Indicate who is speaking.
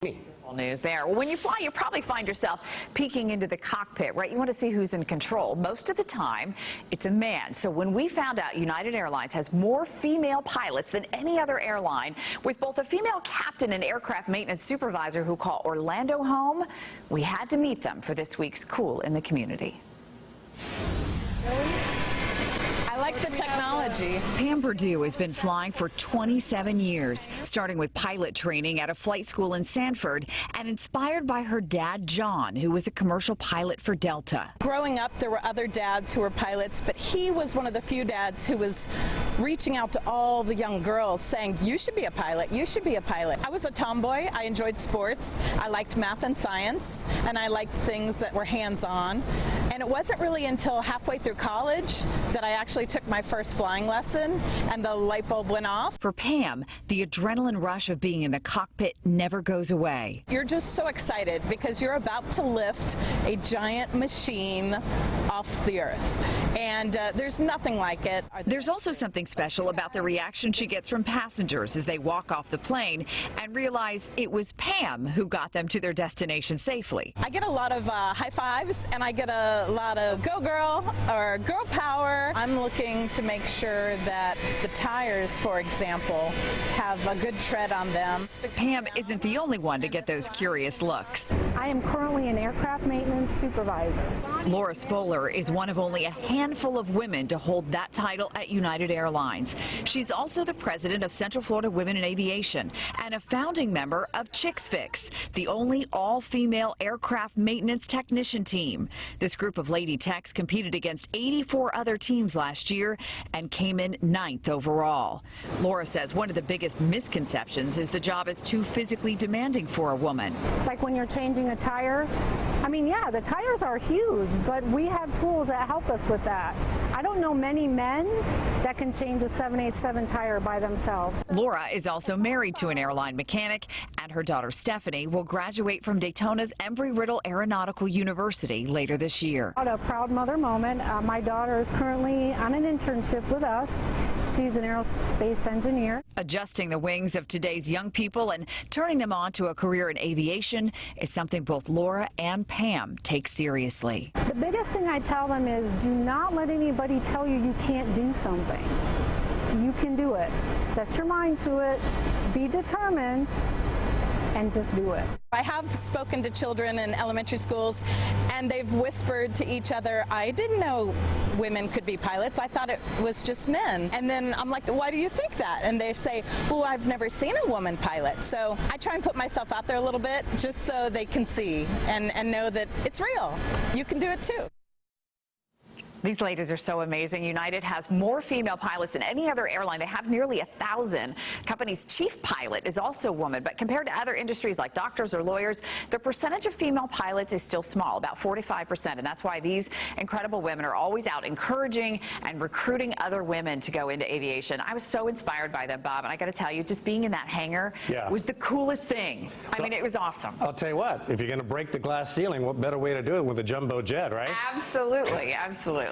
Speaker 1: News there. Well, when you fly, you probably find yourself peeking into the cockpit, right? You want to see who's in control. Most of the time, it's a man. So when we found out United Airlines has more female pilots than any other airline, with both a female captain and aircraft maintenance supervisor who call Orlando home, we had to meet them for this week's Cool in the Community.
Speaker 2: I like the technology.
Speaker 1: Pam Perdue has been flying for 27 years, starting with pilot training at a flight school in Sanford and inspired by her dad, John, who was a commercial pilot for Delta.
Speaker 2: Growing up, there were other dads who were pilots, but he was one of the few dads who was reaching out to all the young girls saying, you should be a pilot, you should be a pilot. I was a tomboy. I enjoyed sports. I liked math and science, and I liked things that were hands-on. And it wasn't really until halfway through college that I actually took my first flying lesson and the light bulb went off.
Speaker 1: For Pam, the adrenaline rush of being in the cockpit never goes away.
Speaker 2: You're just so excited because you're about to lift a giant machine off the earth. And there's nothing like it.
Speaker 1: There's also something special about the reaction she gets from passengers as they walk off the plane and realize it was Pam who got them to their destination safely.
Speaker 2: I get a lot of high fives and I get a lot of go girl or girl power. I'm looking to make sure that the tires, for example, have a good tread on them.
Speaker 1: Pam isn't the only one to get those curious looks.
Speaker 3: I am currently an aircraft maintenance supervisor.
Speaker 1: Laura Spoler is one of only a handful of women to hold that title at United Airlines. She's also the president of Central Florida Women in Aviation and a founding member of Chicks Fix, the only all-female aircraft maintenance technician team. This group of lady techs competed against 84 other teams last year and came in 9th overall. Laura says one of the biggest misconceptions is the job is too physically demanding for a woman.
Speaker 3: Like when you're changing a tire, I mean, yeah, the tires are huge, but we have tools that help us with that. I don't know many men that can change a 787 tire by themselves.
Speaker 1: Laura is also married to an airline mechanic, and her daughter Stephanie will graduate from Daytona's Embry-Riddle Aeronautical University later this year.
Speaker 3: A proud mother moment. My daughter is currently on an internship with us. She's an aerospace engineer.
Speaker 1: Adjusting the wings of today's young people and turning them on to a career in aviation is something both Laura and Pam take seriously.
Speaker 3: The biggest thing I tell them is do not let anybody tell you you can't do something. You can do it. Set your mind to it. Be determined. And just do it.
Speaker 2: I have spoken to children in elementary schools and they've whispered to each other, I didn't know women could be pilots. I thought it was just men. And then I'm like, why do you think that? And they say, well, I've never seen a woman pilot. So I try and put myself out there a little bit just so they can see and know that it's real. You can do it too.
Speaker 1: These ladies are so amazing. United has more female pilots than any other airline. They have nearly 1,000. Company's chief pilot is also a woman, but compared to other industries like doctors or lawyers, the percentage of female pilots is still small, about 45%, and that's why these incredible women are always out encouraging and recruiting other women to go into aviation. I was so inspired by them, Bob, and I got to tell you, just being in that hangar was the coolest thing. I mean, it was awesome.
Speaker 4: I'll tell you what, if you're going to break the glass ceiling, what better way to do it with a jumbo jet, right?
Speaker 1: Absolutely, absolutely.